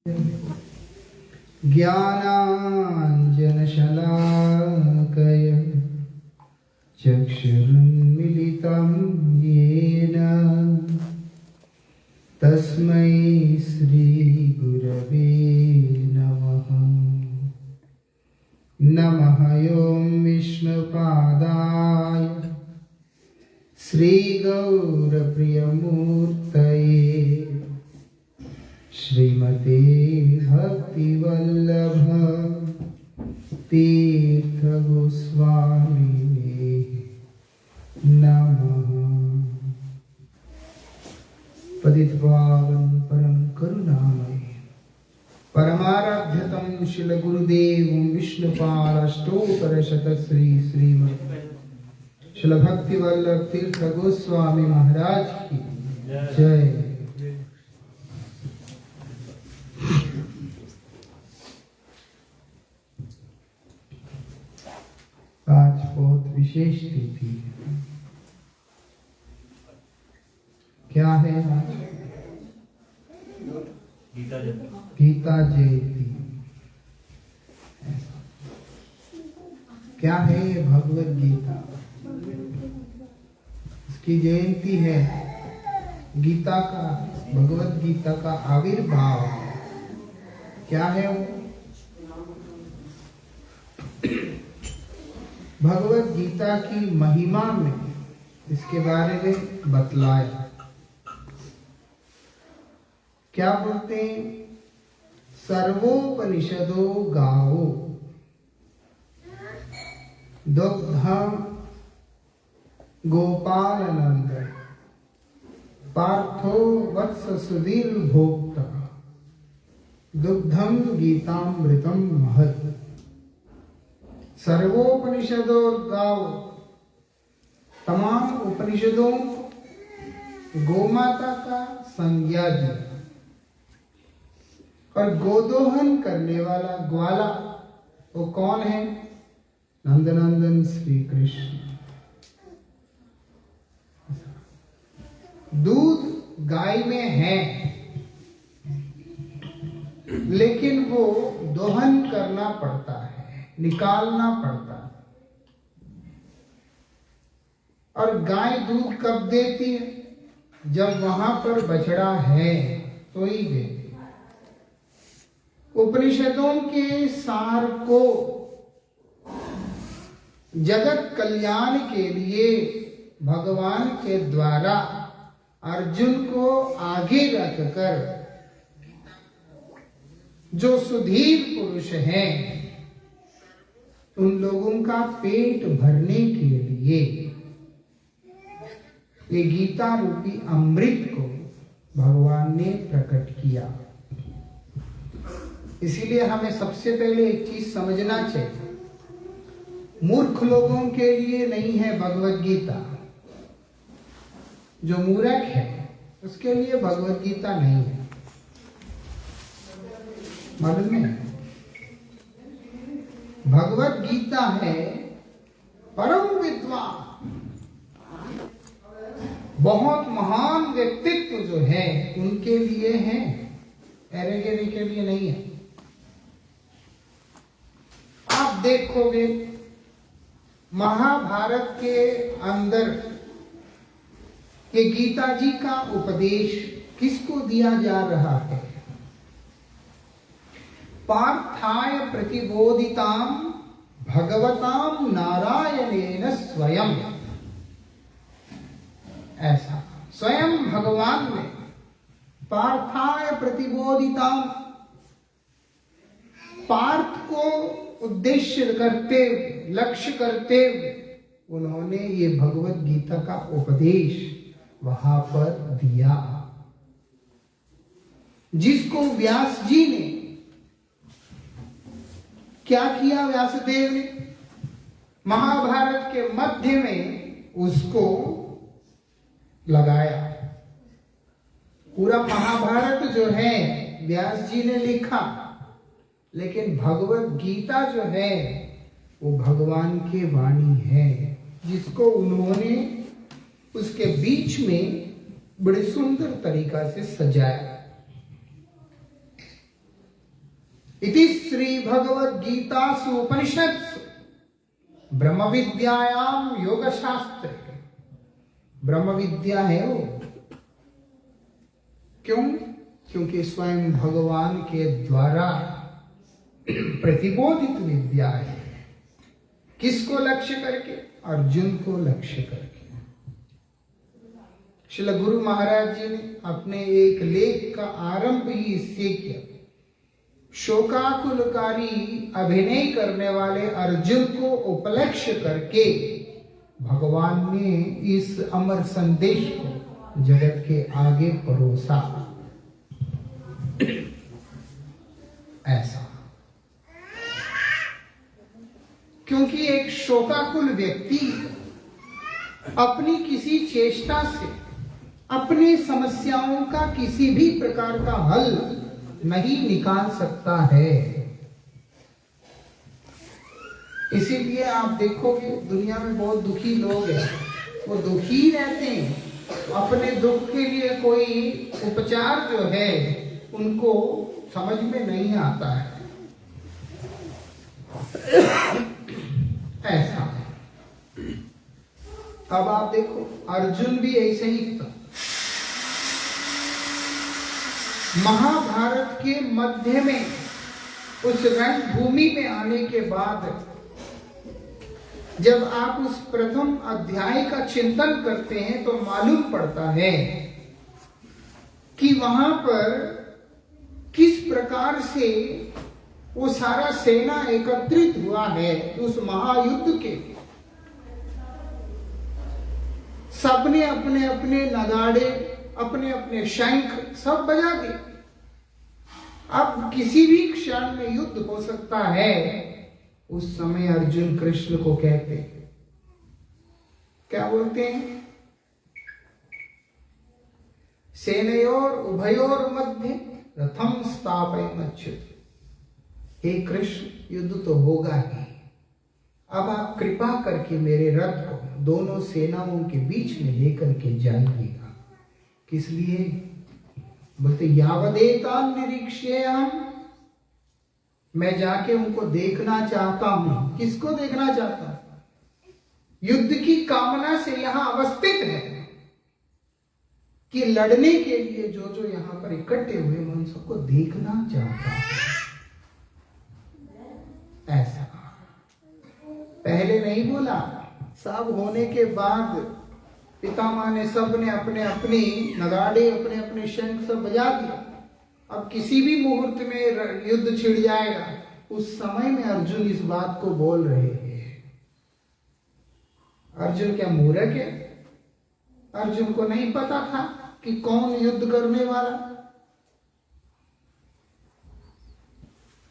ज्ञानाञ्जनशलाकया चक्षुरुन्मीलितं येन तस्मै श्रीगुरवे नमः। नमः ॐ विष्णुपादाय श्रीगौरप्रियमूर्तये श्रीमते भक्तिवल्लभ तीर्थगोस्वामिने नमः। पतितपावन परम करुणामय परमाराध्यतम शिल गुरुदेव विष्णुपाल अष्टोत्तर श्री श्रीमद शिल भक्तिवल्लभ तीर्थ गोस्वामी महाराज की जय। आज बहुत विशेष तिथि है। क्या है आज? गीता जयंती। क्या है ये भगवत गीता? इसकी जयंती है। गीता का, भगवत गीता का आविर्भाव क्या है वो? भगवत गीता की महिमा में इसके बारे में बतलाया। क्या बोलते हैं? सर्वोपनिषदो गावो दुग्धम गोपालनंद पार्थो वत्स सुधीर भोक्ता दुग्धम गीतामृतम महत्। सर्वोपनिषदों गाओ, तमाम उपनिषदों गोमाता का संज्ञा दिया और गोदोहन करने वाला ग्वाला वो कौन है? नंदनंदन श्री कृष्ण। दूध गाय में है लेकिन वो दोहन करना पड़ता है, निकालना पड़ता है। और गाय दूध कब देती है? जब वहां पर बछड़ा है तो ही देती है। उपनिषदों के सार को जगत कल्याण के लिए भगवान के द्वारा अर्जुन को आगे रखकर जो सुधीर पुरुष हैं उन लोगों का पेट भरने के लिए ये गीता रूपी अमृत को भगवान ने प्रकट किया। इसीलिए हमें सबसे पहले एक चीज समझना चाहिए, मूर्ख लोगों के लिए नहीं है भगवत गीता। जो मूर्ख है उसके लिए भगवत गीता नहीं है। मालूम है? भगवत गीता है परम विद्वान, बहुत महान व्यक्तित्व जो है उनके लिए है, एरे गेरे के लिए नहीं है। आप देखोगे महाभारत के अंदर ये गीता जी का उपदेश किसको दिया जा रहा है? पार्थाय प्रतिबोधिताम भगवताम नारायणेन स्वयं। ऐसा स्वयं भगवान ने पार्थाय प्रतिबोधिताम, पार्थ को उद्देश्य करते, लक्ष्य करते उन्होंने ये भगवत गीता का उपदेश वहां पर दिया, जिसको व्यास जी ने क्या किया? व्यासदेव ने महाभारत के मध्य में उसको लगाया। पूरा महाभारत जो है व्यास जी ने लिखा, लेकिन भगवत गीता जो है वो भगवान की वाणी है, जिसको उन्होंने उसके बीच में बड़े सुंदर तरीका से सजाया। इति श्री भगवद गीतासु उपनिषत्सु ब्रह्म विद्यायाम योग शास्त्र। ब्रह्म विद्या है वो, क्यों? क्योंकि स्वयं भगवान के द्वारा प्रतिबोधित विद्या है। किसको लक्ष्य करके? अर्जुन को लक्ष्य करके। श्रील गुरु महाराज जी ने अपने एक लेख का आरंभ ही इससे किया। शोकाकुलकारी अभिनय करने वाले अर्जुन को उपलक्ष्य करके भगवान ने इस अमर संदेश को जगत के आगे परोसा। ऐसा क्योंकि एक शोकाकुल व्यक्ति अपनी किसी चेष्टा से अपनी समस्याओं का किसी भी प्रकार का हल नहीं निकाल सकता है। इसीलिए आप देखोगे दुनिया में बहुत दुखी लोग हैं, वो दुखी रहते हैं। अपने दुख के लिए कोई उपचार जो है उनको समझ में नहीं आता है। ऐसा अब आप देखो अर्जुन भी ऐसे ही था। महाभारत के मध्य में उस रणभूमि में आने के बाद जब आप उस प्रथम अध्याय का चिंतन करते हैं तो मालूम पड़ता है कि वहां पर किस प्रकार से वो सारा सेना एकत्रित हुआ है उस महायुद्ध के। सबने अपने अपने नगाड़े, अपने अपने शंख सब बजा दिए। अब किसी भी क्षण में युद्ध हो सकता है। उस समय अर्जुन कृष्ण को कहते, क्या बोलते हैं? सेनयोर उभयोर मध्य रथम स्थापयेमच्युत। हे कृष्ण, युद्ध तो होगा ही, अब आप कृपा करके मेरे रथ को दोनों सेनाओं के बीच में लेकर के जाइएगा। किस लिए? बोलते यावदेता निरीक्षेयम, मैं जाके उनको देखना चाहता हूं। किसको देखना चाहता हूं? युद्ध की कामना से यहां अवस्थित है कि लड़ने के लिए जो जो यहां पर इकट्ठे हुए मैं उन सबको देखना चाहता हूं। ऐसा पहले नहीं बोला, सब होने के बाद पितामह ने सब ने अपने अपनी नगाड़े, अपने अपने शंख सब बजा दिया। अब किसी भी मुहूर्त में युद्ध छिड़ जाएगा। उस समय में अर्जुन इस बात को बोल रहे हैं। अर्जुन क्या मूर्ख है? अर्जुन को नहीं पता था कि कौन युद्ध करने वाला।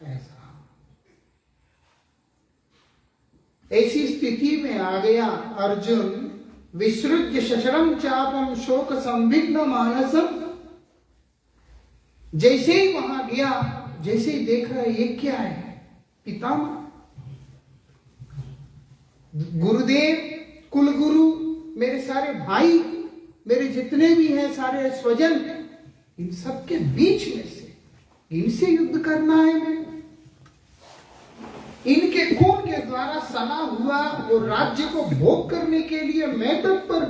ऐसा ऐसी स्थिति में आ गया अर्जुन। विसृज्य शशरम चापम शोक संविघ्न मानसम। जैसे ही वहां गया, जैसे ही देख रहा है ये क्या है? पितामह, गुरुदेव, कुलगुरु, मेरे सारे भाई, मेरे जितने भी हैं सारे स्वजन, इन सबके बीच में से इनसे युद्ध करना है। मैं इनके खून के द्वारा सना हुआ वो राज्य को भोग करने के लिए मैं तत्पर।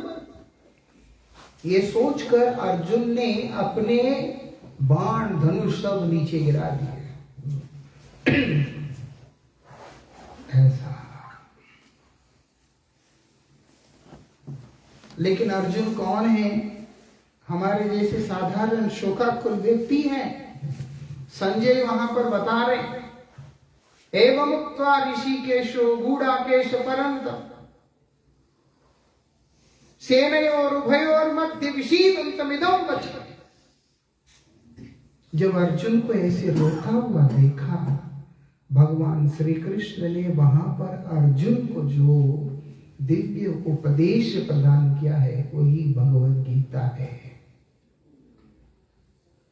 ये सोचकर अर्जुन ने अपने बाण धनुष सब नीचे गिरा दिए। ऐसा। लेकिन अर्जुन कौन है? हमारे जैसे साधारण शोकाकुल व्यक्ति हैं। संजय वहां पर बता रहे, एवं उक्त्वा ऋषिकेशो गूढ़ाकेश परन्तप सेनयोर उभयोर मध्य विषीदन्तमिदं वचः। जब अर्जुन को ऐसे रोता हुआ देखा, भगवान श्री कृष्ण ने वहां पर अर्जुन को जो दिव्य उपदेश प्रदान किया है वही भगवद गीता है।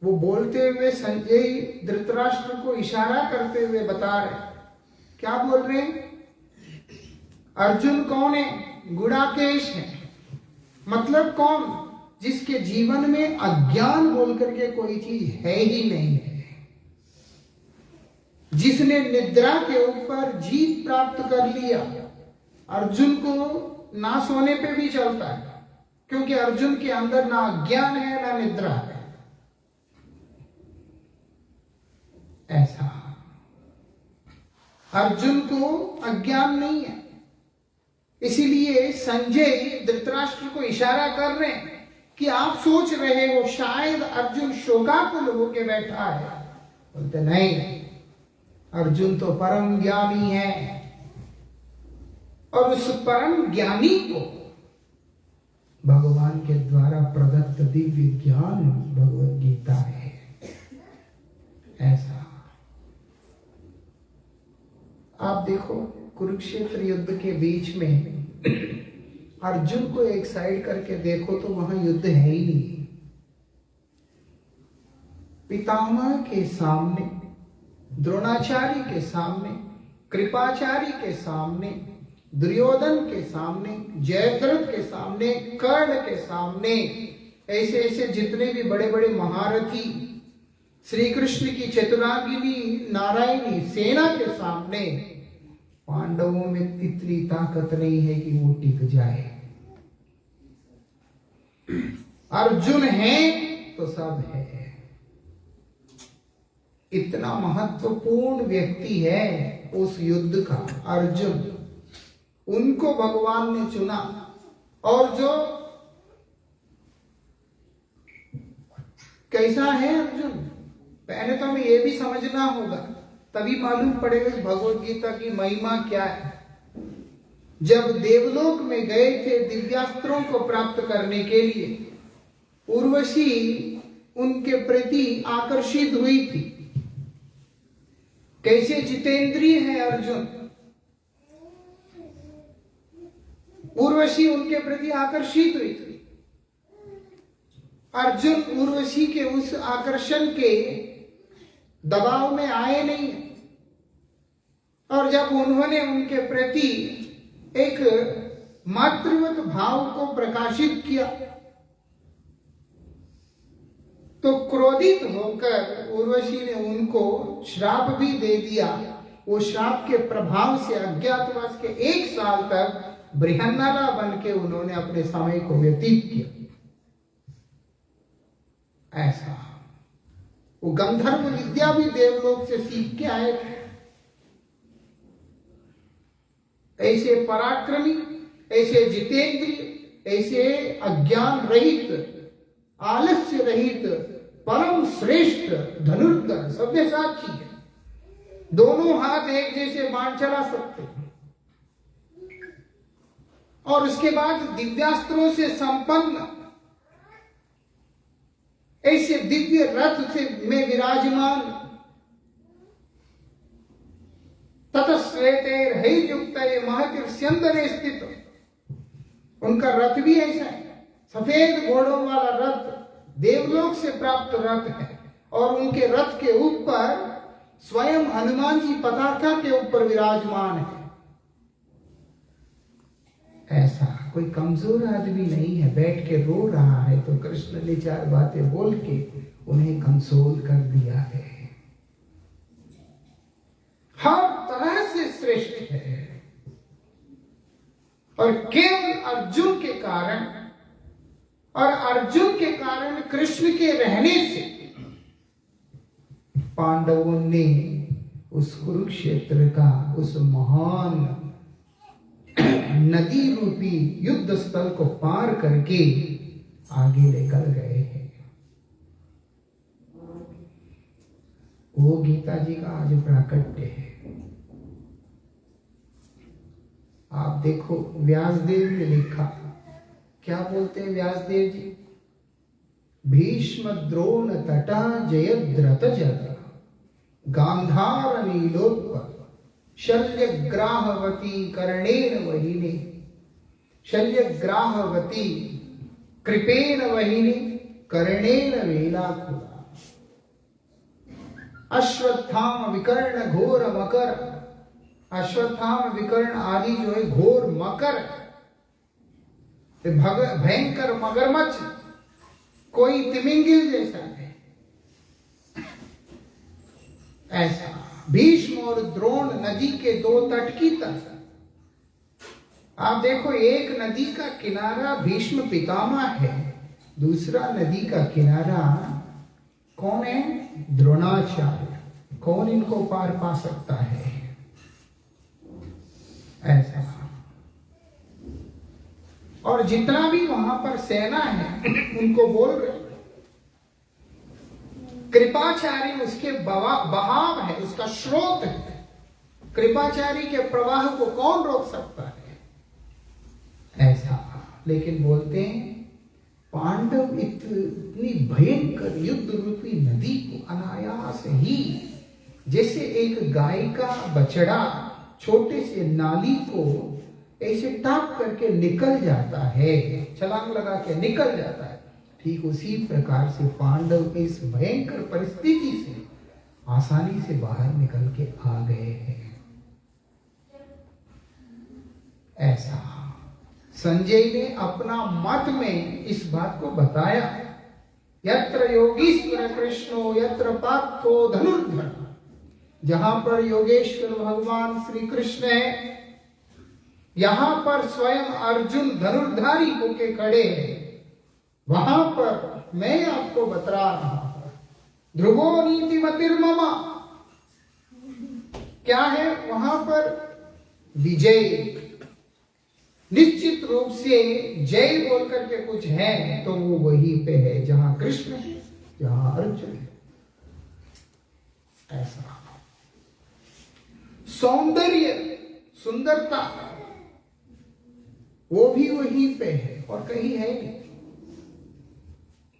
वो बोलते हुए संजय धृतराष्ट्र को इशारा करते हुए बता रहे, क्या बोल रहे हैं? अर्जुन कौन है? गुड़ाकेश है। मतलब कौन? जिसके जीवन में अज्ञान बोल करके कोई चीज है ही नहीं है। जिसने निद्रा के ऊपर जीत प्राप्त कर लिया, अर्जुन को ना सोने पे भी चलता है, क्योंकि अर्जुन के अंदर ना अज्ञान है ना निद्रा है। ऐसा अर्जुन को अज्ञान नहीं है। इसीलिए संजय धृतराष्ट्र को इशारा कर रहे हैं कि आप सोच रहे हो शायद अर्जुन शोकाकुल होके बैठा है। बोलते नहीं, अर्जुन तो परम ज्ञानी है, और उस परम ज्ञानी को भगवान के द्वारा प्रदत्त दिव्य ज्ञान भगवद गीता है। ऐसा आप देखो, कुरुक्षेत्र युद्ध के बीच में अर्जुन को एक साइड करके देखो तो वहां युद्ध है ही नहीं। पितामह के सामने, द्रोणाचार्य के सामने, कृपाचार्य के सामने, दुर्योधन के सामने, जयद्रथ के सामने, कर्ण के सामने, ऐसे ऐसे जितने भी बड़े बड़े महारथी, श्री कृष्ण की चतुरांगिनी नारायणी सेना के सामने पांडवों में इतनी ताकत नहीं है कि वो टिक जाए। अर्जुन है तो सब है। इतना महत्वपूर्ण व्यक्ति है उस युद्ध का अर्जुन, उनको भगवान ने चुना। और जो कैसा है अर्जुन, पहले तो हमें यह भी समझना होगा, तभी मालूम पड़ेगा भगवद गीता की महिमा क्या है। जब देवलोक में गए थे दिव्यास्त्रों को प्राप्त करने के लिए, उर्वशी उनके प्रति आकर्षित हुई थी। कैसे जितेंद्रिय है अर्जुन, उर्वशी उनके प्रति आकर्षित हुई थी। अर्जुन उर्वशी के उस आकर्षण के दबाव में आए नहीं, और जब उन्होंने उनके प्रति एक मातृवत भाव को प्रकाशित किया तो क्रोधित होकर उर्वशी ने उनको श्राप भी दे दिया। वो श्राप के प्रभाव से अज्ञातवास के 1 साल तक बृहन्नला बन के उन्होंने अपने समय को व्यतीत किया। ऐसा वो गंधर्व विद्या भी देवलोक से सीख के आए थे। ऐसे पराक्रमी, ऐसे जितेंद्रिय, ऐसे अज्ञान रहित, आलस्य रहित, परम श्रेष्ठ धनुर्धर सव्यसाची है। दोनों हाथ एक जैसे बाण चला सकते हैं, और उसके बाद दिव्यास्त्रों से संपन्न ऐसे दिव्य रथ से में विराजमान, ततश्वेतैर्हैर्युक्त महतिर्स्यन्दने स्थित। उनका रथ भी ऐसा है, सफेद घोड़ों वाला रथ, देवलोक से प्राप्त रथ है, और उनके रथ के ऊपर स्वयं हनुमान जी पताका के ऊपर विराजमान है। ऐसा कोई कमजोर आदमी नहीं है, बैठ के रो रहा है तो कृष्ण ने 4 बातें बोल के उन्हें कंसोल कर दिया है। हर तरह से श्रेष्ठ है, और केवल अर्जुन के कारण, और अर्जुन के कारण कृष्ण के रहने से पांडवों ने उस कुरुक्षेत्र का उस महान नदी रूपी युद्ध स्थल को पार करके आगे निकल गए हैं। वो गीता जी का आज प्राकट्य है। आप देखो व्यासदेव ने लिखा, क्या बोलते हैं व्यासदेव जी, भीष्म द्रोण तटा जयद्रथ जग गांधार नीलोत्पल शल्यग्राहवती कर्णेन वहिनी, शल्यग्राहवती कृपेन वहिनी कर्णेन वेलाकुला, अश्वत्थाम विकर्ण घोर मकर, अश्वत्थाम विकर्ण आदि जो है घोर मकर, भयंकर मगरमच्छ, कोई तिमिंगिल जैसा है, ऐसा भीष्म और द्रोण नदी के दो तट की तरह। आप देखो, एक नदी का किनारा भीष्म पितामह है, दूसरा नदी का किनारा कौन है? द्रोणाचार्य। कौन इनको पार पा सकता है? ऐसा। और जितना भी वहां पर सेना है उनको बोल रहे, कृपाचार्य उसके बहाव है, उसका स्रोत है। कृपाचार्य के प्रवाह को कौन रोक सकता है? ऐसा। लेकिन बोलते हैं पांडव इतनी भयंकर युद्ध रूपी नदी को अनायास ही, जैसे एक गाय का बछड़ा छोटे से नाली को ऐसे टाप करके निकल जाता है, छलांग लगा के निकल जाता है, ठीक उसी प्रकार से पांडव इस भयंकर परिस्थिति से आसानी से बाहर निकल के आ गए हैं। ऐसा संजय ने अपना मत में इस बात को बताया, यत्र योगीश्वर कृष्णो यत्र पार्थो धनुर्धर। जहां पर योगेश्वर भगवान श्री कृष्ण है, यहां पर स्वयं अर्जुन धनुर्धारी होके खड़े हैं। वहां पर मैं आपको बता रहा हूं, ध्रुवो नीतिमतिर्ममा। क्या है वहां पर? विजय। निश्चित रूप से जय बोल करके कुछ है तो वो वहीं पे है जहां कृष्ण है, जहां अर्जुन है। ऐसा सौंदर्य, सुंदरता, वो भी वहीं पे है और कहीं है नहीं।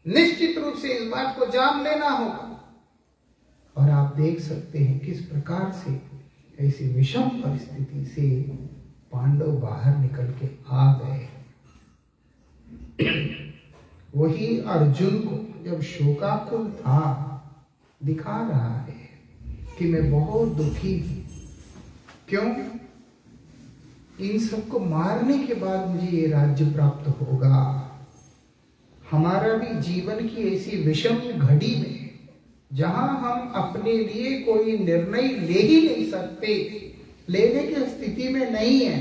निश्चित रूप से इस बात को जान लेना होगा। और आप देख सकते हैं किस प्रकार से ऐसी विषम परिस्थिति से पांडव बाहर निकल के आ गए। वही अर्जुन को जब शोकाकुल था दिखा रहा है कि मैं बहुत दुखी हूं। क्यों? इन सबको मारने के बाद मुझे ये राज्य प्राप्त होगा। हमारा भी जीवन की ऐसी विषम घड़ी में जहां हम अपने लिए कोई निर्णय ले ही नहीं सकते, लेने की स्थिति में नहीं है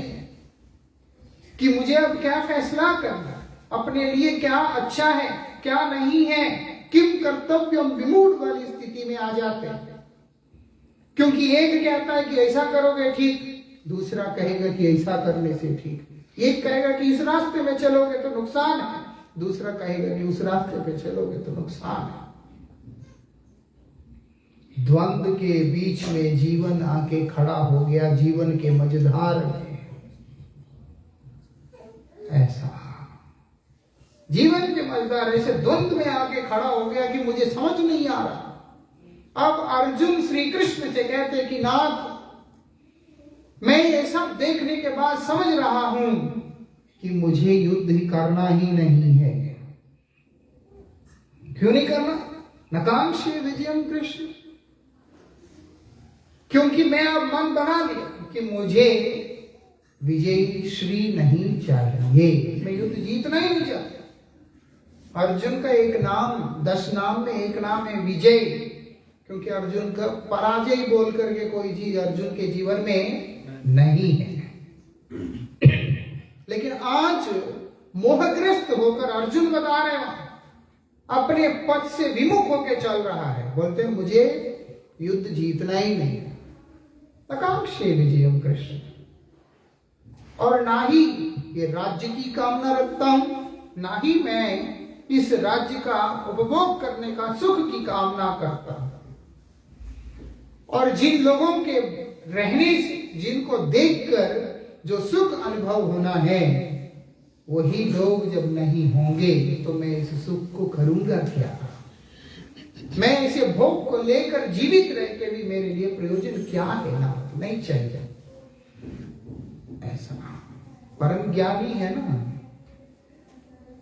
कि मुझे अब क्या फैसला करना, अपने लिए क्या अच्छा है क्या नहीं है, किम कर्तव्यम विमूढ़ वाली स्थिति में आ जाते हैं। क्योंकि एक कहता है कि ऐसा करोगे ठीक, दूसरा कहेगा कि ऐसा करने से ठीक। एक कहेगा कि इस रास्ते में चलोगे तो नुकसान है, दूसरा कहेगा कि उस रास्ते पे चलोगे तो नुकसान है। द्वंद्व के बीच में जीवन आके खड़ा हो गया, जीवन के मझधार में। ऐसा जीवन के मझधार ऐसे द्वंद्व में आके खड़ा हो गया कि मुझे समझ नहीं आ रहा। अब अर्जुन श्री कृष्ण से कहते कि नाथ, मैं ये सब देखने के बाद समझ रहा हूं कि मुझे युद्ध करना ही नहीं है। क्यों नहीं करना? नकांक्षे विजयम कृष्ण। क्योंकि मैं अब मन बना लिया कि मुझे विजय श्री नहीं चाहिए, मैं युद्ध जीतना ही नहीं चाहता। अर्जुन का एक नाम, 10 नाम में एक नाम है विजय, क्योंकि अर्जुन का पराजय बोल करके कोई चीज अर्जुन के जीवन में नहीं है। लेकिन आज मोहग्रस्त होकर अर्जुन बता रहे हैं, अपने पद से विमुख होकर चल रहा है। बोलते हैं मुझे युद्ध जीतना ही नहीं है। आकांक्षे विजयम कृष्ण। और ना ही ये राज्य की कामना रखता हूं, ना ही मैं इस राज्य का उपभोग करने का सुख की कामना करता हूं। और जिन लोगों के रहने से, जिनको देखकर जो सुख अनुभव होना है, वही लोग जब नहीं होंगे तो मैं इस सुख को करूंगा क्या? मैं इसे भोग को लेकर जीवित रह के भी मेरे लिए प्रयोजन क्या है? ना, नहीं चाहिए। ऐसा परम ज्ञानी है ना,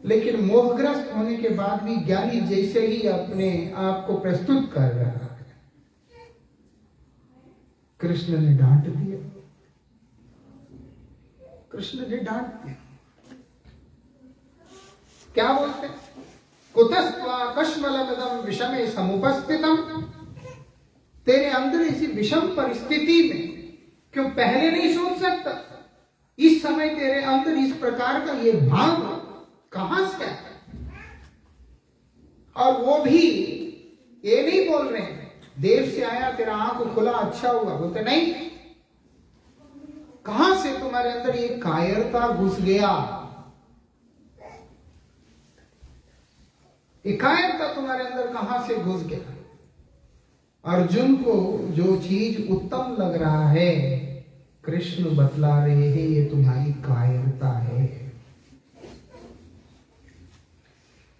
लेकिन मोहग्रस्त होने के बाद भी ज्ञानी जैसे ही अपने आप को प्रस्तुत कर रहा है। कृष्ण ने डांट दिया, कृष्ण ने डांट दिया। क्या बोलते? कुतस्त्वा कश्मलमिदं विषमे समुपस्थितम् तेरे अंदर ऐसी विषम परिस्थिति में क्यों पहले नहीं सोच सकता? इस समय तेरे अंदर इस प्रकार का ये भाव कहां से आया? और वो भी ये नहीं बोल रहे हैं देर से आया, तेरा आंख खुला, अच्छा हुआ, बोलते नहीं। कहां से तुम्हारे अंदर ये कायरता घुस गया? ये कायरता तुम्हारे अंदर कहां से घुस गया? अर्जुन को जो चीज उत्तम लग रहा है, कृष्ण बतला रहे हैं ये तुम्हारी कायरता है।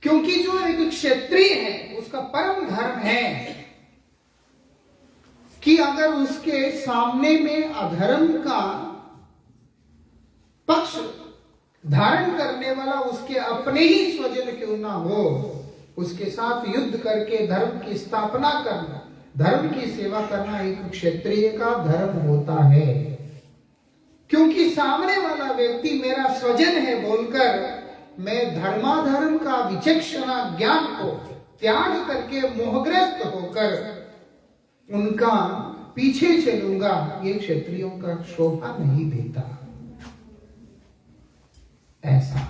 क्योंकि जो एक क्षत्रिय है उसका परम धर्म है कि अगर उसके सामने में अधर्म का पक्ष धारण करने वाला उसके अपने ही स्वजन क्यों ना हो, उसके साथ युद्ध करके धर्म की स्थापना करना, धर्म की सेवा करना एक क्षत्रिय का धर्म होता है। क्योंकि सामने वाला व्यक्ति मेरा स्वजन है बोलकर मैं धर्माधर्म का विचक्षणा ज्ञान को त्याग करके मोहग्रस्त होकर उनका पीछे चलूंगा, ये क्षत्रियों का शोभा नहीं देता। ऐसा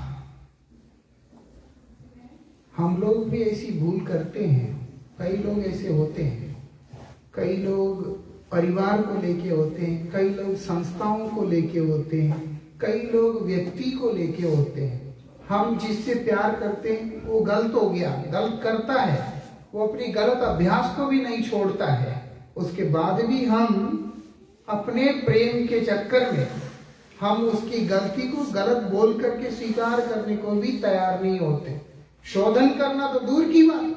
हम लोग भी ऐसी भूल करते हैं। कई लोग ऐसे होते हैं, कई लोग परिवार को लेके होते हैं, कई लोग संस्थाओं को लेके होते हैं, कई लोग व्यक्ति को लेके होते हैं। हम जिससे प्यार करते हैं वो गलत हो गया, गलत करता है, वो अपनी गलत अभ्यास को भी नहीं छोड़ता है, उसके बाद भी हम अपने प्रेम के चक्कर में हम उसकी गलती को गलत बोल करके स्वीकार करने को भी तैयार नहीं होते। शोधन करना तो दूर की बात।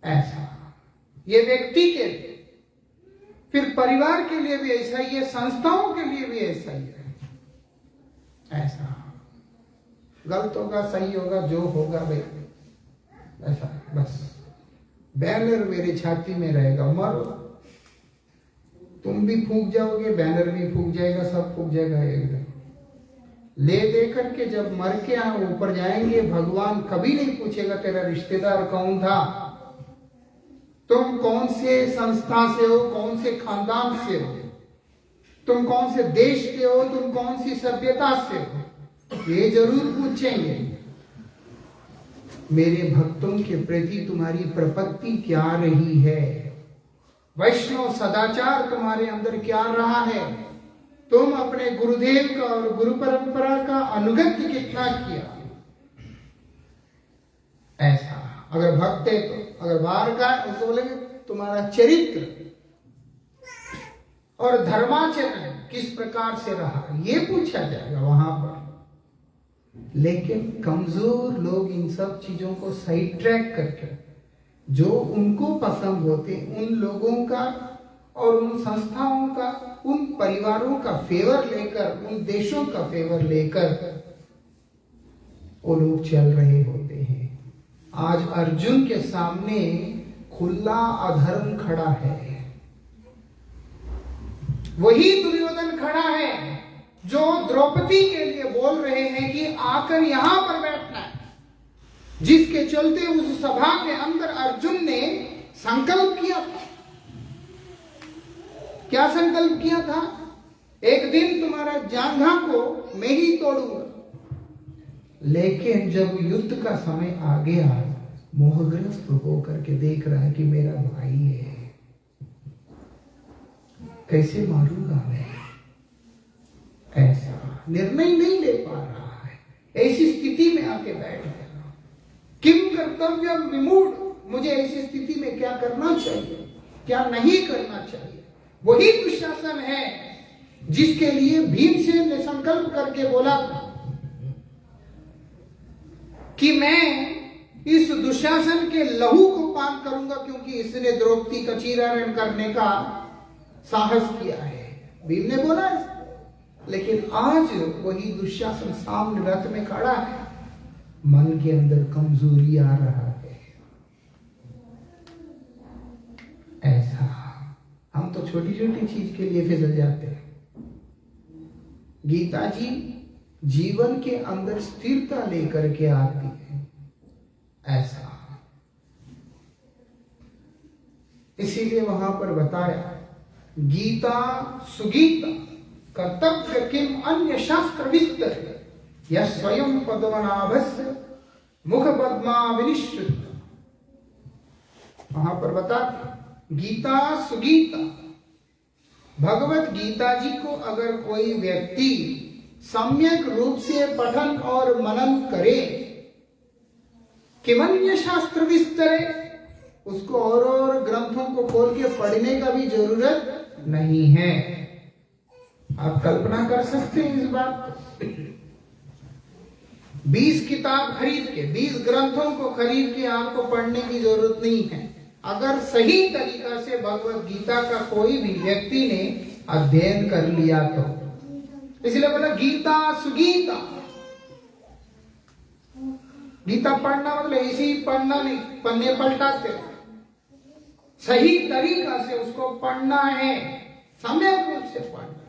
ऐसा ये व्यक्ति के लिए, फिर परिवार के लिए भी ऐसा ही है, संस्थाओं के लिए भी ऐसा ही है। ऐसा गलत होगा, सही होगा, जो होगा भाई ऐसा, बस बैनर मेरे छाती में रहेगा, मरो तुम भी फूंक जाओगे, बैनर भी फूंक जाएगा, सब फूंक जाएगा एकदम। ले दे करके जब मर के ऊपर जाएंगे, भगवान कभी नहीं पूछेगा तेरा रिश्तेदार कौन था, तुम कौन से संस्था से हो, कौन से खानदान से हो, तुम कौन से देश के हो, तुम कौन सी सभ्यता से हो, ये जरूर पूछेंगे। मेरे भक्तों के प्रति तुम्हारी प्रपत्ति क्या रही है, वैष्णव सदाचार तुम्हारे अंदर क्या रहा है, तुम अपने गुरुदेव का और गुरु परंपरा का अनुगत्य कितना किया। ऐसा अगर भक्त है तो, अगर बाहर का है उसको बोलेंगे तुम्हारा चरित्र और धर्माचरण किस प्रकार से रहा, ये पूछा जाएगा वहां पर। लेकिन कमजोर लोग इन सब चीजों को साइड ट्रैक करके जो उनको पसंद होते उन लोगों का और उन संस्थाओं का, उन परिवारों का फेवर लेकर, उन देशों का फेवर लेकर वो लोग चल रहे होते हैं। आज अर्जुन के सामने खुला अधर्म खड़ा है, वही दुर्योधन खड़ा है जो द्रौपदी के लिए बोल रहे हैं कि आकर यहां पर बैठना है, जिसके चलते उस सभा के अंदर अर्जुन ने संकल्प किया था। क्या संकल्प किया था? एक दिन तुम्हारा जांघा को मैं ही तोड़ूंगा। लेकिन जब युद्ध का समय आ गया, मोहग्रस्त होकर के देख रहा है कि मेरा भाई है, कैसे मारूंगा मैं, ऐसा निर्णय नहीं ले पा रहा है। ऐसी स्थिति में आके बैठ गया। किम कर्तव्यम विमूढ़, मुझे ऐसी स्थिति में क्या करना चाहिए, क्या नहीं करना चाहिए। वही दुशासन है जिसके लिए भीमसेन ने संकल्प करके बोला था कि मैं इस दुशासन के लहू को पान करूंगा, क्योंकि इसने द्रौपदी का चीरहरण करने का साहस किया है। भीम ने बोला है, लेकिन आज वही दुशासन सामने रथ में खड़ा है, मन के अंदर कमजोरी आ रहा है। ऐसा हम तो छोटी छोटी चीज के लिए फिसल जाते हैं। गीता जी जीवन के अंदर स्थिरता लेकर के आती है। ऐसा इसीलिए वहां पर बताया गीता सुगीता कर्तव्य किम अन्य शास्त्र विस्तर या स्वयं पद्मनाभस्य मुख पद्मा विनिश्चित। वहां पर बताते गीता सुगीता, भगवत गीता जी को अगर कोई व्यक्ति सम्यक रूप से पठन और मनन करे, किमन्य शास्त्र विस्तरे, उसको और ग्रंथों को खोल के पढ़ने का भी जरूरत नहीं है। आप कल्पना कर सकते हैं इस बात को। 20 किताब खरीद के, 20 ग्रंथों को खरीद के आपको पढ़ने की जरूरत नहीं है। अगर सही तरीका से भगवत गीता का कोई भी व्यक्ति ने अध्ययन कर लिया तो, इसलिए बोला गीता सुगीता। गीता पढ़ना मतलब ऐसे ही पढ़ना नहीं, पन्ने पलटाते, सही तरीका से उसको पढ़ना है, सम्यक रूप से पढ़ना,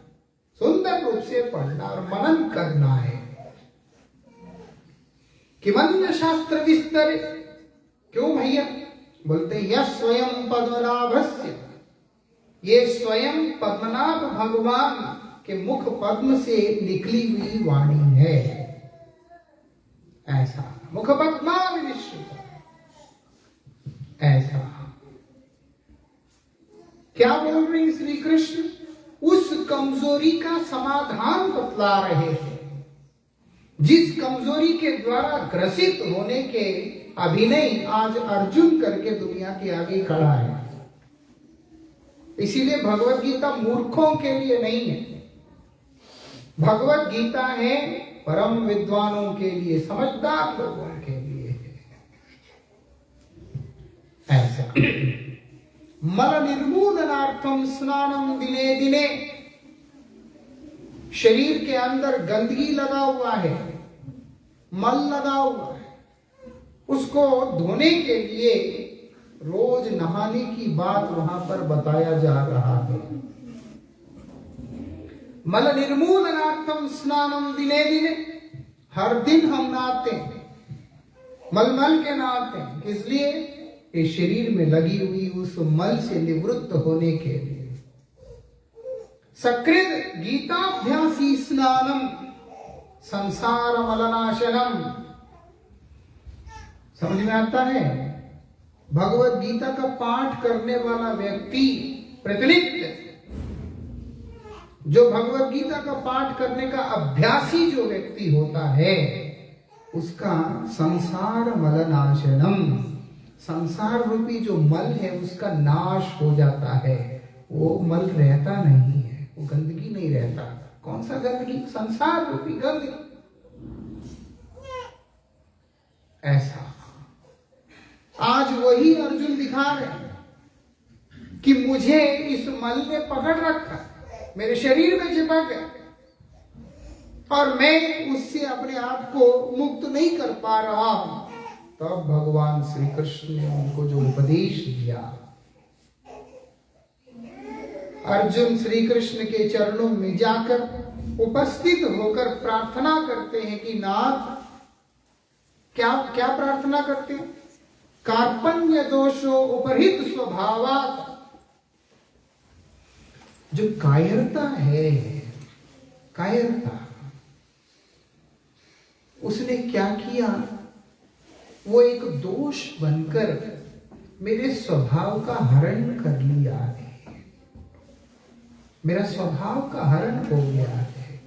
सुंदर रूप से पढ़ना और मनन करना है। किमन्य शास्त्र विस्तर, क्यों भैया? बोलते यह स्वयं पद्मनाभस्य, ये स्वयं पद्मनाभ भगवान के मुख पद्म से निकली हुई वाणी है। ऐसा मुख पद्मा विनिश्चित, ऐसा क्या बोल रहे हैं श्री कृष्ण? उस कमजोरी का समाधान बतला रहे हैं, जिस कमजोरी के द्वारा ग्रसित होने के अभिनय आज अर्जुन करके दुनिया के आगे खड़ा है। इसीलिए भगवत गीता मूर्खों के लिए नहीं है, भगवत गीता है परम विद्वानों के लिए, समझदार लोगों के लिए है। ऐसा मल निर्मूलनार्थम स्नानम दिने दिने, शरीर के अंदर गंदगी लगा हुआ है, मल लगा हुआ है, उसको धोने के लिए रोज नहाने की बात वहां पर बताया जा रहा है। मल निर्मूलनार्थम स्नानम दिने दिने, हर दिन हम नहाते हैं, मल मल के नहाते हैं। किस लिए? इस शरीर में लगी हुई उस मल से निवृत्त होने के लिए। सकृत गीताभ्यासी स्नानम संसार मलनाशनम। समझ में आता है? भगवत गीता का पाठ करने वाला व्यक्ति, प्रतिनित्य जो भगवत गीता का पाठ करने का अभ्यासी जो व्यक्ति होता है, उसका संसार मलनाशनम, संसार रूपी जो मल है उसका नाश हो जाता है। वो मल रहता नहीं है, वो गंदगी नहीं रहता। कौन सा गंदगी? संसार रूपी गंदगी। ऐसा आज वही अर्जुन दिखा रहे हैं कि मुझे इस मल ने पकड़ रखा, मेरे शरीर में चिपक गया और मैं उससे अपने आप को मुक्त नहीं कर पा रहा हूं। तब भगवान श्री कृष्ण ने उनको जो उपदेश दिया, अर्जुन श्री कृष्ण के चरणों में जाकर उपस्थित होकर प्रार्थना करते हैं कि नाथ, क्या क्या प्रार्थना करते हैं? कार्पण्य दोषो उपहित स्वभावात्, जो कायरता है, कायरता, उसने क्या किया? वो एक दोष बनकर मेरे स्वभाव का हरण कर लिया है, मेरा स्वभाव का हरण हो गया है।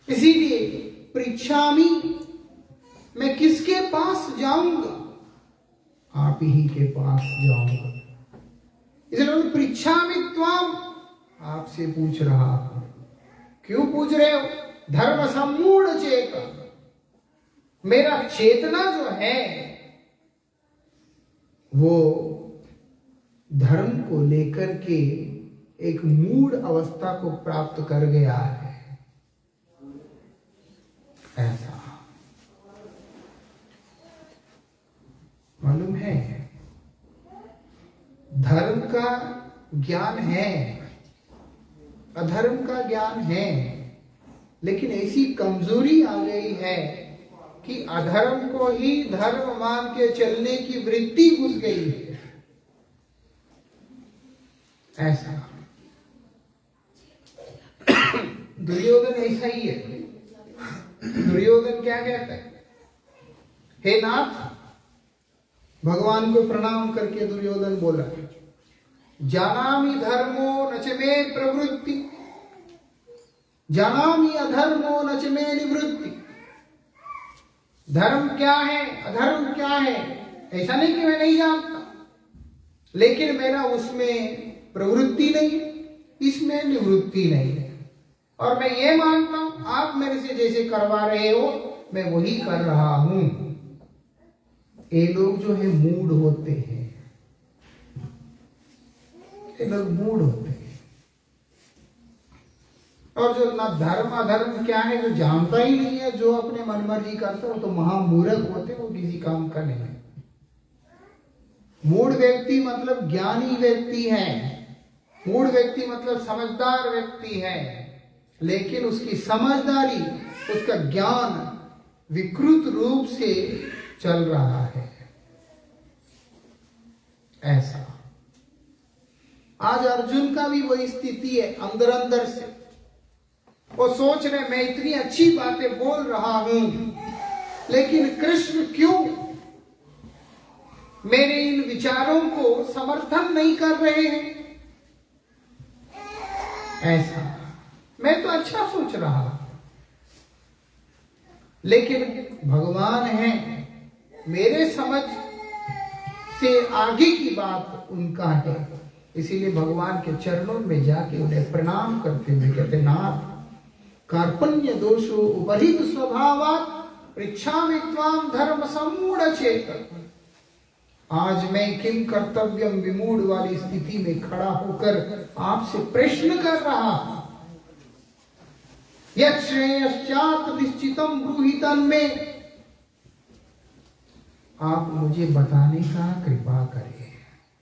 इसीलिए पृच्छामि, मैं किसके पास जाऊंगा? आप ही के पास जाऊंगा। इसलिए पृच्छामि त्वाम, आपसे पूछ रहा हूं। क्यों पूछ रहे हो? धर्म सम्मूढ़ चेतन, मेरा चेतना जो है वो धर्म को लेकर के एक मूढ़ अवस्था को प्राप्त कर गया है। ऐसा मालूम है? धर्म का ज्ञान है, अधर्म का ज्ञान है, लेकिन ऐसी कमजोरी आ गई है कि अधर्म को ही धर्म मान के चलने की वृत्ति घुस गई है। ऐसा दुर्योधन ऐसा ही है। दुर्योधन क्या कहता है? हे नाथ, भगवान को प्रणाम करके दुर्योधन बोला, जानामि धर्मो न च मे प्रवृत्ति, जानामि अधर्मो न च मे निवृत्ति। धर्म क्या है, अधर्म क्या है, ऐसा नहीं कि मैं नहीं जानता, लेकिन मेरा उसमें प्रवृत्ति नहीं, इसमें निवृत्ति नहीं है। और मैं ये मानता हूं आप मेरे से जैसे करवा रहे हो मैं वही कर रहा हूं। ये लोग जो है मूड होते हैं, ये लोग मूड होते हैं। और जो ना धर्म अधर्म क्या है जो जानता ही नहीं है, जो अपने मनमर्जी करता है तो महामूर्ख होते, वो किसी काम का नहीं है। मूढ़ व्यक्ति मतलब ज्ञानी व्यक्ति है, मूढ़ व्यक्ति मतलब समझदार व्यक्ति है, लेकिन उसकी समझदारी, उसका ज्ञान विकृत रूप से चल रहा है। ऐसा आज अर्जुन का भी वही स्थिति है। अंदर अंदर से वो सोच रहे मैं इतनी अच्छी बातें बोल रहा हूं, लेकिन कृष्ण क्यों मेरे इन विचारों को समर्थन नहीं कर रहे हैं? ऐसा मैं तो अच्छा सोच रहा, लेकिन भगवान है, मेरे समझ से आगे की बात उनका है। इसीलिए भगवान के चरणों में जाके उन्हें प्रणाम करते हुए कहते, नाथ कार्पण्य दोषो उपहित स्वभावात् पृच्छामि त्वां धर्म सम्मूढ़ चेत। आज मैं किम कर्तव्यम विमूढ़ वाली स्थिति में खड़ा होकर आपसे प्रश्न कर रहा हूं। यत् श्रेयश्चात् निश्चितम ब्रूहितम् में, आप मुझे बताने का कृपा करें।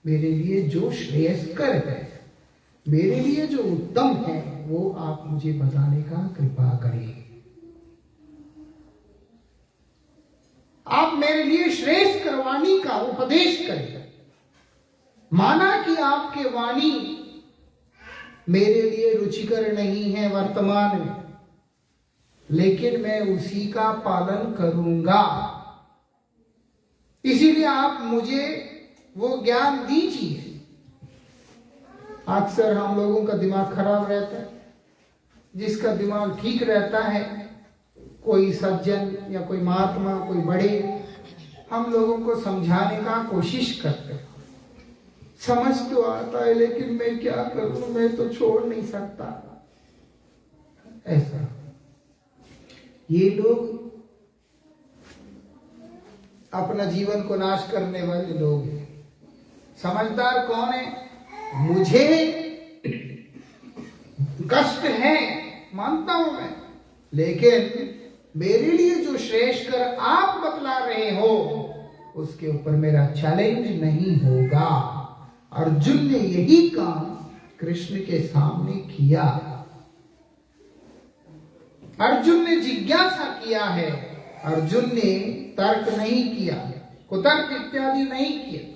मेरे लिए जो श्रेयस्कर है, मेरे लिए जो उत्तम है, वो आप मुझे बताने का कृपा करें। आप मेरे लिए श्रेष्ठ करवाणी का उपदेश करें। माना कि आपके वाणी मेरे लिए रुचिकर नहीं है वर्तमान में, लेकिन मैं उसी का पालन करूंगा। इसीलिए आप मुझे वो ज्ञान दीजिए। अक्सर हम लोगों का दिमाग खराब रहता है, जिसका दिमाग ठीक रहता है, कोई सज्जन या कोई महात्मा, कोई बड़े हम लोगों को समझाने का कोशिश करते हैं। समझ तो आता है, लेकिन मैं क्या करूं, मैं तो छोड़ नहीं सकता। ऐसा ये लोग अपना जीवन को नाश करने वाले लोग हैं। समझदार कौन है? मुझे कष्ट है मानता हूं मैं, लेकिन मेरे लिए जो श्रेष्ठ कर आप बतला रहे हो उसके ऊपर मेरा चैलेंज नहीं होगा। अर्जुन ने यही काम कृष्ण के सामने किया। अर्जुन ने जिज्ञासा किया है, अर्जुन ने तर्क नहीं किया, कुतर्क इत्यादि नहीं किया।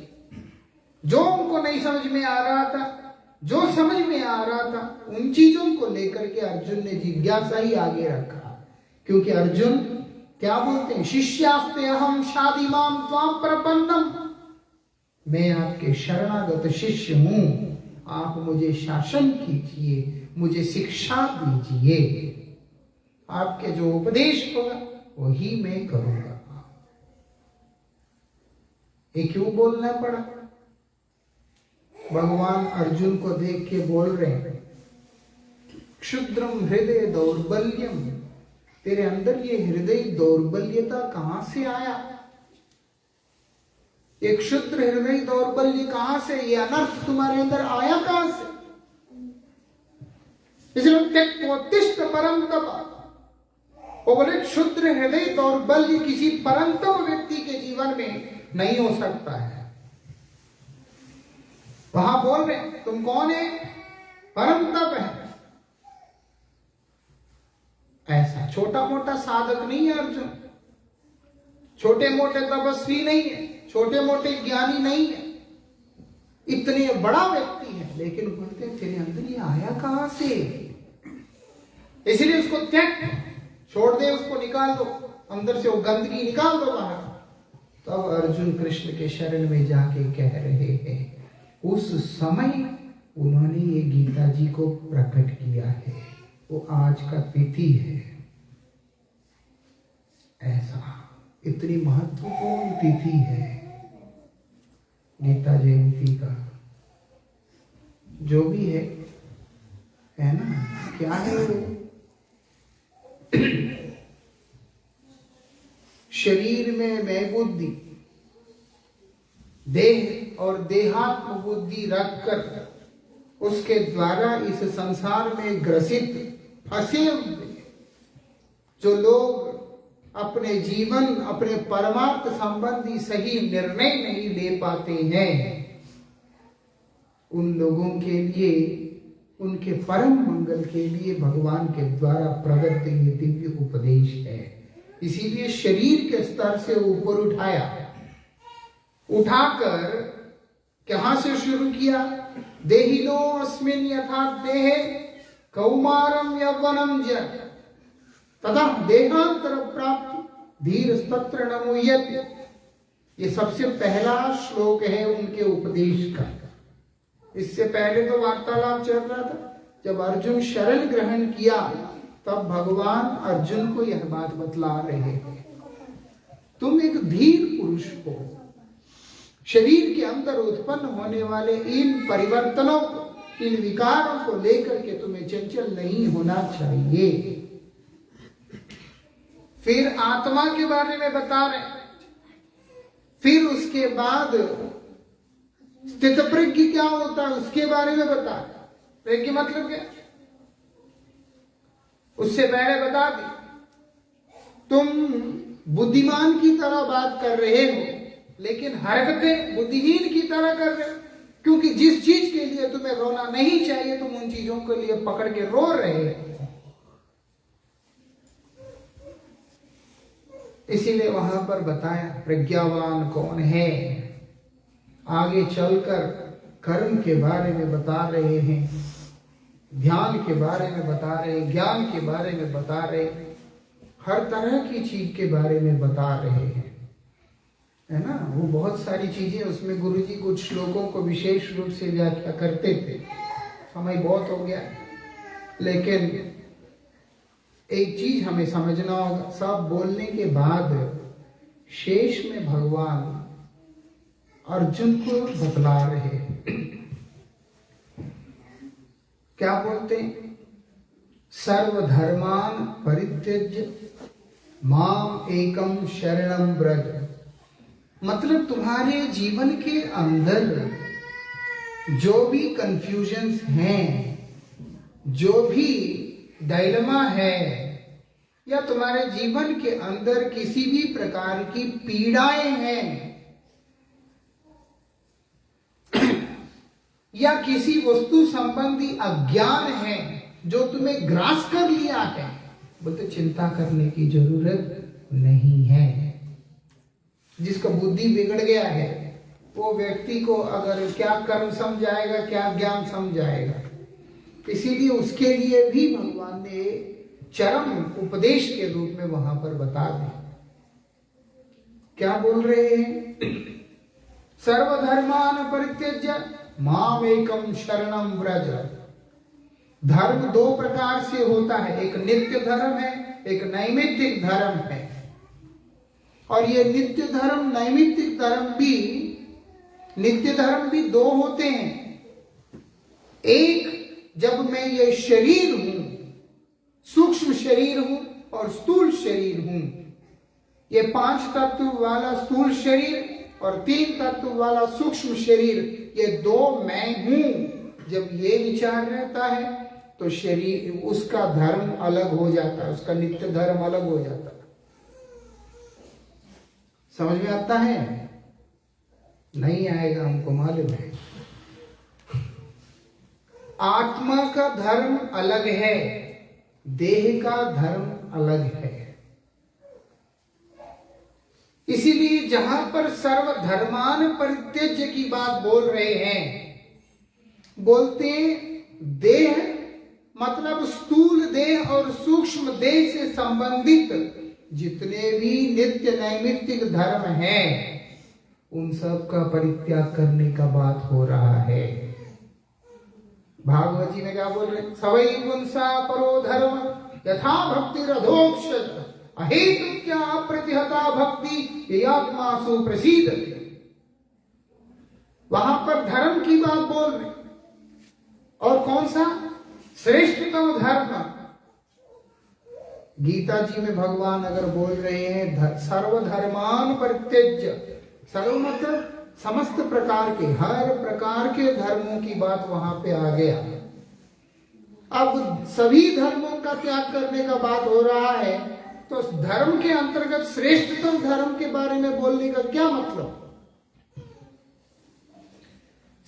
जो उनको नहीं समझ में आ रहा था, जो समझ में आ रहा था, उन चीजों को लेकर के अर्जुन ने जिज्ञासा ही आगे रखा। क्योंकि अर्जुन क्या बोलते हैं, शिष्यास्ते अहम शादिमाम त्वाम प्रपन्नम, मैं आपके शरणागत शिष्य हूं, आप मुझे शासन कीजिए, मुझे शिक्षा दीजिए, आपके जो उपदेश होगा वही मैं करूंगा। ये क्यों बोलना पड़ा? भगवान अर्जुन को देख के बोल रहे हैं, क्षुद्रम हृदय दौर्बल्यम, तेरे अंदर ये हृदय दौर्बल्यता कहां से आया? ये क्षुद्र हृदय दौर्बल्य कहां से, ये अनर्थ तुम्हारे अंदर आया कहां से? इसलिए परम तप, वो बोले क्षुद्र हृदय दौर्बल्य किसी परंतम व्यक्ति के जीवन में नहीं हो सकता है। वहां बोल रहे तुम कौन है? परम तप है। ऐसा छोटा मोटा साधक नहीं है अर्जुन, छोटे मोटे तपस्वी नहीं है, छोटे मोटे ज्ञानी नहीं है, इतने बड़ा व्यक्ति है, लेकिन बोलते हैं तेरे अंदर ये आया कहां से, इसलिए उसको त्याग, छोड़ दे, उसको निकाल दो अंदर से, वो गंदगी निकाल दो बाहर। तब अर्जुन कृष्ण के शरण में जाके कह रहे हैं, उस समय उन्होंने ये गीता जी को प्रकट किया है, वो आज का तिथि है। ऐसा इतनी महत्वपूर्ण तिथि है गीता जयंती का। जो भी है ना, क्या है वो? शरीर में मैं बुद्धि, देह और देहात्म बुद्धि रखकर उसके द्वारा इस संसार में ग्रसित फंसे हुए जो लोग अपने जीवन, अपने परमार्थ संबंधी सही निर्णय नहीं ले पाते हैं, उन लोगों के लिए, उनके परम मंगल के लिए भगवान के द्वारा प्रदत्त ये दिव्य उपदेश है। इसीलिए शरीर के स्तर से ऊपर उठाया, उठाकर कहां से शुरू किया? देहिनो अस्मिन् यथा देहे कौमारम यौवनम च तथा देहांतर प्राप्ति धीर तत्र न मुह्यते। ये सबसे पहला श्लोक है उनके उपदेश का। इससे पहले तो वार्तालाप चल रहा था, जब अर्जुन शरण ग्रहण किया तब भगवान अर्जुन को यह बात बतला रहे हैं, तुम एक धीर पुरुष हो, शरीर के अंदर उत्पन्न होने वाले इन परिवर्तनों को, इन विकारों को लेकर के तुम्हें चंचल नहीं होना चाहिए। फिर आत्मा के बारे में बता रहे, फिर उसके बाद स्थित प्रज्ञ क्या होता है उसके बारे में बता। प्रज्ञ मतलब क्या? उससे पहले बता दी, तुम बुद्धिमान की तरह बात कर रहे हो लेकिन हरकतें बुद्धिहीन की तरह कर रहे हो, क्योंकि जिस चीज के लिए तुम्हें रोना नहीं चाहिए तुम उन चीजों के लिए पकड़ के रो रहे हो। इसीलिए वहां पर बताया प्रज्ञावान कौन है। आगे चलकर कर्म के बारे में बता रहे हैं, ध्यान के बारे में बता रहे, ज्ञान के बारे में बता रहे, हर तरह की चीज के बारे में बता रहे हैं, है ना। वो बहुत सारी चीजें उसमें गुरुजी कुछ श्लोकों को विशेष रूप से व्याख्या करते थे, समय बहुत हो गया, लेकिन एक चीज हमें समझना होगा, सब बोलने के बाद शेष में भगवान अर्जुन को बतला रहे क्या बोलते हैं? सर्वधर्मान परित्यज्य माम एकम शरणम व्रज। मतलब तुम्हारे जीवन के अंदर जो भी कंफ्यूजन्स हैं, जो भी डायलेमा है, या तुम्हारे जीवन के अंदर किसी भी प्रकार की पीड़ाएं हैं, या किसी वस्तु संबंधी अज्ञान है जो तुम्हें ग्रास कर लिया है, बोलते चिंता करने की जरूरत नहीं है। जिसका बुद्धि बिगड़ गया है वो व्यक्ति को अगर क्या कर्म समझाएगा, क्या ज्ञान समझाएगा। इसीलिए उसके लिए भी भगवान ने चरम उपदेश के रूप में वहां पर बता दिया। क्या बोल रहे हैं? सर्वधर्मान परित्यज्य माम एकम शरणम व्रज। धर्म दो प्रकार से होता है, एक नित्य धर्म है, एक नैमित्तिक धर्म है। और ये नित्य धर्म, नैमित्तिक धर्म भी, नित्य धर्म भी दो होते हैं। एक, जब मैं ये शरीर हूं, सूक्ष्म शरीर हूं और स्थूल शरीर हूं, ये 5 तत्व वाला स्थूल शरीर और 3 तत्व वाला सूक्ष्म शरीर, ये दो मैं हूं। जब ये विचार रहता है तो शरीर, उसका धर्म अलग हो जाता है, उसका नित्य धर्म अलग हो जाता है। समझ में आता है? नहीं आएगा, हमको मालूम है। आत्मा का धर्म अलग है, देह का धर्म अलग है। इसीलिए जहां पर सर्वधर्मान परित्यज्य की बात बोल रहे हैं, बोलते देह मतलब स्थूल देह और सूक्ष्म देह से संबंधित जितने भी नित्य नैमित्तिक धर्म हैं उन सब का परित्याग करने का बात हो रहा है। भागवत जी में क्या बोल रहे? सवै पुंसा परो धर्म यथा भक्ति रधोक्षत अहेतु क्या अप्रतिहता भक्ति ये आत्मासु प्रसीदति। वहां पर धर्म की बात बोल रहे और कौन सा श्रेष्ठतम धर्म। गीता जी में भगवान अगर बोल रहे हैं सर्वधर्मान परित्यज्य, सर्व मतलब समस्त प्रकार के, हर प्रकार के धर्मों की बात वहां पे आ गया। अब सभी धर्मों का त्याग करने का बात हो रहा है तो धर्म के अंतर्गत श्रेष्ठतम धर्म के बारे में बोलने का क्या मतलब?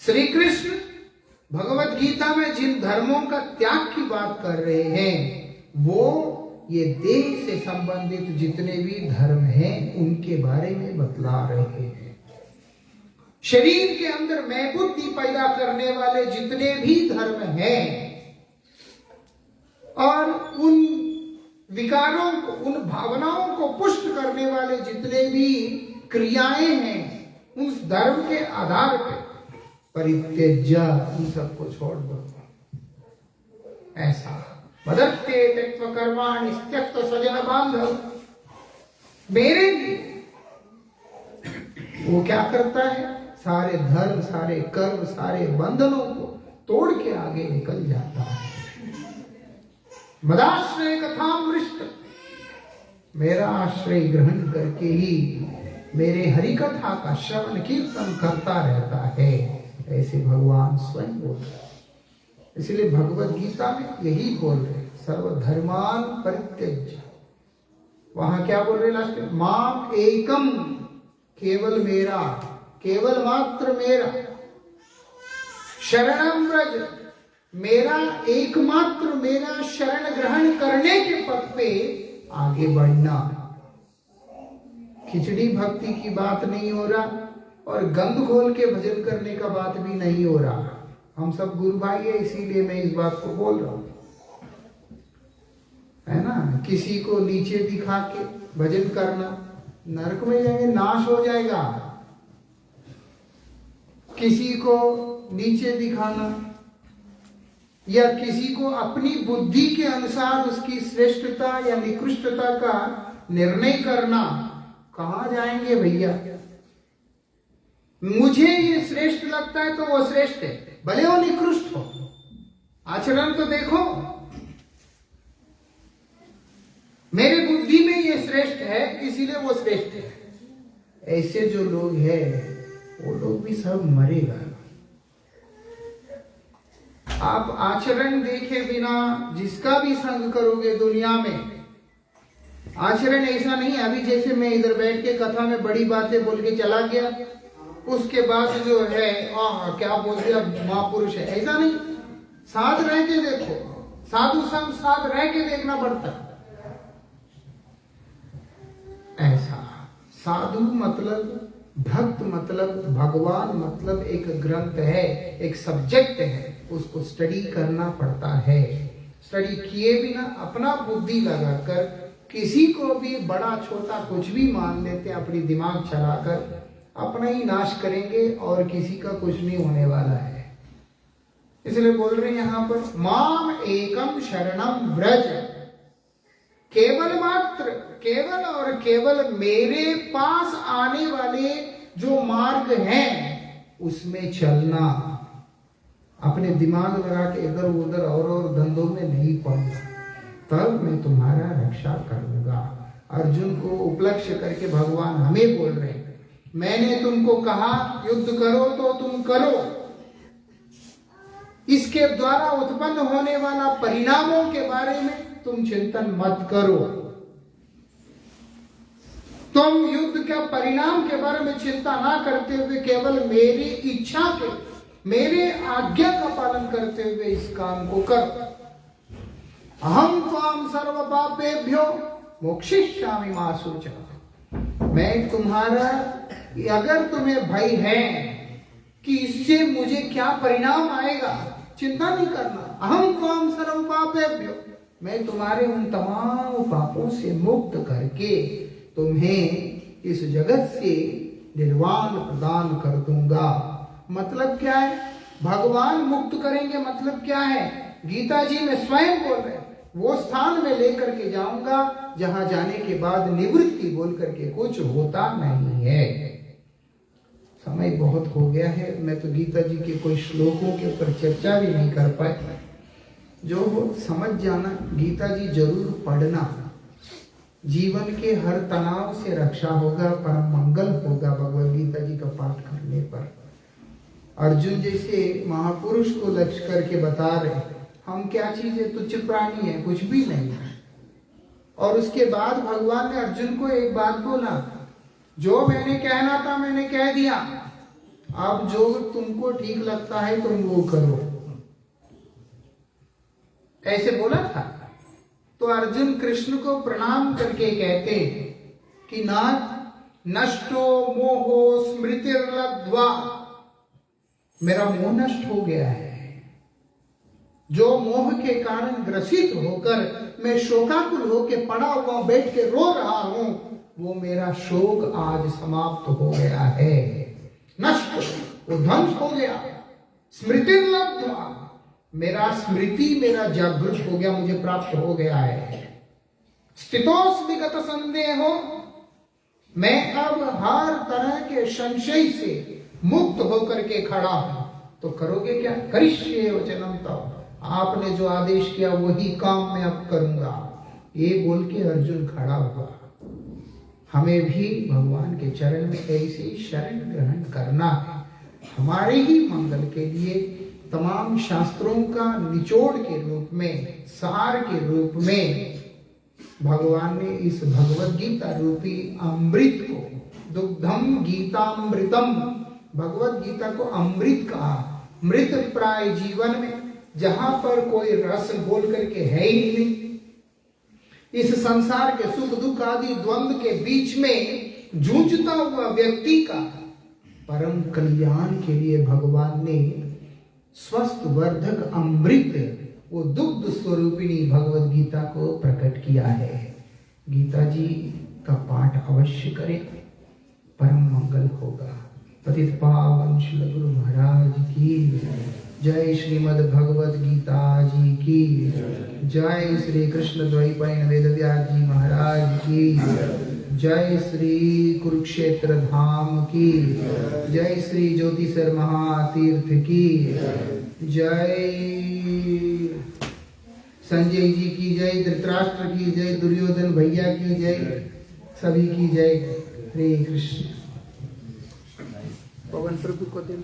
श्री कृष्ण भगवत गीता में जिन धर्मों का त्याग की बात कर रहे हैं वो ये देह से संबंधित जितने भी धर्म हैं उनके बारे में बतला रहे हैं। शरीर के अंदर मैं बुद्धि पैदा करने वाले जितने भी धर्म हैं और उन विकारों को, उन भावनाओं को पुष्ट करने वाले जितने भी क्रियाएं हैं उस धर्म के आधार पर परित्यज्य, उन सबको छोड़ दो। ऐसा मदत्ते त्यक्त्वा कर्माणि त्यक्त्वा स्वजन बांधव, मेरे लिए वो क्या करता है? सारे धर्म, सारे कर्म, सारे बंधनों को तोड़ के आगे निकल जाता है। मदाश्रय कथामृष्ट, मेरा आश्रय ग्रहण करके ही मेरे हरि कथा का श्रवण कीर्तन करता रहता है, ऐसे भगवान स्वयं बोल रहे। इसलिए भगवत गीता में यही बोल रहे सर्वधर्मान परित्यज्य। वहां क्या बोल रहे लास्ट में? माम एकम, केवल मेरा, केवल मात्र मेरा, शरणम व्रज, मेरा एकमात्र मेरा शरण ग्रहण करने के पथ पे आगे बढ़ना। खिचड़ी भक्ति की बात नहीं हो रहा और गंध खोल के भजन करने का बात भी नहीं हो रहा। हम सब गुरु भाई है इसीलिए मैं इस बात को बोल रहा हूं, है ना। किसी को नीचे दिखा के भजन करना, नरक में जाएंगे, नाश हो जाएगा। किसी को नीचे दिखाना या किसी को अपनी बुद्धि के अनुसार उसकी श्रेष्ठता या निकृष्टता का निर्णय करना, कहां जाएंगे भैया? मुझे ये श्रेष्ठ लगता है तो वो श्रेष्ठ है, भले वो निकृष्ट हो। आचरण तो देखो, मेरे बुद्धि में ये श्रेष्ठ है इसीलिए वो श्रेष्ठ है। ऐसे जो लोग हैं वो लोग भी सब मरेगा। आप आचरण देखे बिना जिसका भी संग करोगे दुनिया में, आचरण ऐसा नहीं है अभी जैसे मैं इधर बैठ के कथा में बड़ी बातें बोल के चला गया, उसके बाद जो है क्या बोल दिया महापुरुष है, ऐसा नहीं। साथ रह के देखो, साधु संग साथ रह के देखना पड़ता है। ऐसा साधु मतलब, भक्त मतलब, भगवान मतलब एक ग्रंथ है, एक सब्जेक्ट है, उसको स्टडी करना पड़ता है। स्टडी किए बिना अपना बुद्धि लगाकर किसी को भी बड़ा छोटा कुछ भी मान लेते हैं, अपनी दिमाग चलाकर अपना ही नाश करेंगे और किसी का कुछ नहीं होने वाला है। इसलिए बोल रहे हैं यहां पर माम एकम शरणम व्रज, केवल मात्र, केवल और केवल मेरे पास आने वाले जो मार्ग हैं उसमें चलना। अपने दिमाग लगा के इधर उधर और धंधों में नहीं पड़ना, तब मैं तुम्हारा रक्षा करूंगा। अर्जुन को उपलक्ष्य करके भगवान हमें बोल रहे हैं, मैंने तुमको कहा युद्ध करो तो तुम करो, इसके द्वारा उत्पन्न होने वाला परिणामों के बारे में तुम चिंतन मत करो। तुम युद्ध के परिणाम के बारे में चिंता ना करते हुए केवल मेरी इच्छा के, मेरे आज्ञा का पालन करते हुए इस काम को करो। अहम त्वाम सर्व पापेभ्यो मोक्षयिष्यामि मा शुचः। मैं तुम्हारा, अगर तुम्हें भय है कि इससे मुझे क्या परिणाम आएगा, चिंता नहीं करना। अहम त्वाम सर्व पापेभ्यो, मैं तुम्हारे उन तमाम पापों से मुक्त करके तुम्हें इस जगत से निर्वाण प्रदान कर दूंगा। मतलब क्या है? भगवान मुक्त करेंगे, मतलब क्या है? गीता जी में स्वयं बोल रहे हैं, वो स्थान में लेकर के जाऊंगा जहां जाने के बाद निवृत्ति बोल करके कुछ होता नहीं है। समय बहुत हो गया है, मैं तो गीता जी के कोई श्लोकों के ऊपर चर्चा भी नहीं कर पाए। जो समझ जाना, गीता जी जरूर पढ़ना, जीवन के हर तनाव से रक्षा होगा, परम मंगल होगा भगवद गीता जी का पाठ करने पर। अर्जुन जैसे महापुरुष को लक्ष्य करके बता रहे, हम क्या चीज है? तुच्छ प्राणी है, कुछ भी नहीं है। और उसके बाद भगवान ने अर्जुन को एक बात बोला, जो मैंने कहना था मैंने कह दिया, अब जो तुमको ठीक लगता है तुम वो करो, ऐसे बोला था। तो अर्जुन कृष्ण को प्रणाम करके कहते कि नाथ, नष्टो मोहो स्मृतिर्लब्ध्वा, मेरा मोह नष्ट हो गया है। जो मोह के कारण ग्रसित होकर मैं शोकाकुल होकर पड़ा हुआ बैठ के रो रहा हूं, वो मेरा शोक आज समाप्त हो गया है, नष्ट, वो ध्वंस हो गया। स्मृतिर्लब्ध्वा, मेरा स्मृति, मेरा जागृत हो गया, मुझे प्राप्त हो गया है। स्थितोस्मि गत संदेहो, मैं अब हर तरह के संशय से मुक्त होकर के खड़ा हूं। तो करोगे क्या? करिष्ये वचनम तव, आपने जो आदेश किया वही काम मैं अब करूंगा, ये बोल के अर्जुन खड़ा हुआ। हमें भी भगवान के चरण में ऐसे ही शरण ग्रहण करना है, हमारे ही मंगल के लिए। तमाम शास्त्रों का निचोड़ के रूप में, सार के रूप में भगवान ने इस भगवद गीता रूपी अमृत को, दुग्धम गीतामृतम, भगवद गीता को अमृत कहा। मृत प्राय जीवन में जहां पर कोई रस बोल करके है ही नहीं, इस संसार के सुख दुख आदि द्वंद्व के बीच में जूझता हुआ व्यक्ति का परम कल्याण के लिए भगवान ने स्वस्थ वर्धक अमृत, वो दुग्ध स्वरूपिणी भगवद गीता को प्रकट किया है। गीता जी का पाठ अवश्य करें, परम मंगल होगा। पतित पावन श्री गुरु महाराज की जय, श्रीमद् भगवद गीता जी की जय, श्री कृष्ण द्वैपायन वेद व्यास जी महाराज की जय, श्री कुरुक्षेत्र धाम की जय, श्री ज्योतिषर महातीर्थ की जय, संजय जी की जय, धृतराष्ट्र की जय, दुर्योधन भैया की जय, सभी की जय। हरे कृष्ण। पवन प्रभु को दिन।